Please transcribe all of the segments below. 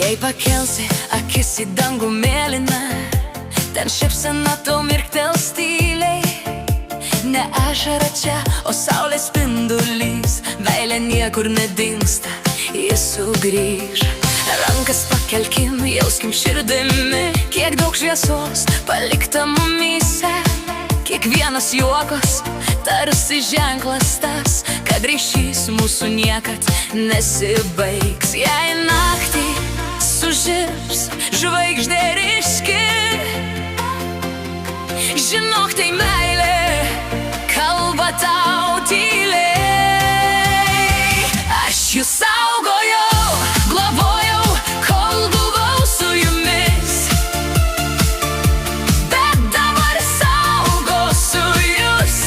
Jei pakelsi akis į dangų mėlyną, ten šypsena tau mirktels tyliai. Ne ašara čia, o saulės spindulys, meilė niekur nedingsta, jis sugrįž. Rankas pakelkim, jauskim širdimi, kiek daug šviesos palikta mumyse. Kiekvienas juokas tarsi ženklas tas, kad ryšys mūsų niekad nesibaigs. Jei naktį sužirs žvaigždė ryški, žinok, tai meilė kalba tau tyliai. Aš jūs saugojau, globojau, kol buvau su jumis, bet dabar saugosiu jūs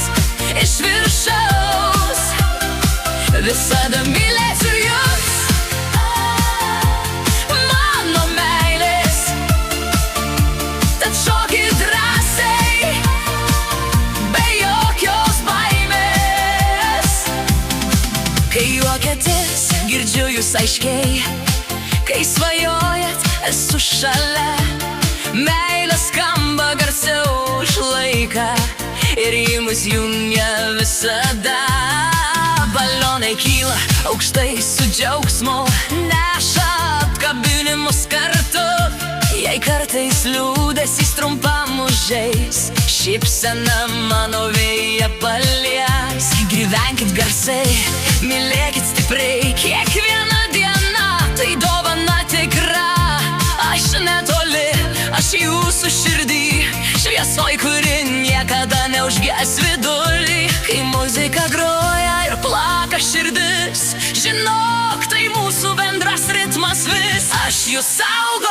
iš viršaus. Visada mylėsiu jūs, mano meilės, tad šokit drąsiai, be jokios baimės. Kai juokiatės, girdžiu jūs aiškiai, kai svajojat, esu šalia. Meilė skamba garsiau už laiką ir ji mus jungia visada. Balionai kyla aukštai su džiaugsmu, neša apkabinimus kartu. Jei kartais liūdesys trumpam užeis, šypsena mano vėją palies. Gyvenkit garsiai, mylėkit stipriai, kiekviena diena tai dovana tikra. Aš netoli, aš jūsų širdį, šviesoj, kuri niekada neužges vidury. Kai muzika groja ir plaka širdis, žinok, tai mūsų bendras ritmas vis. Aš jūs saugau.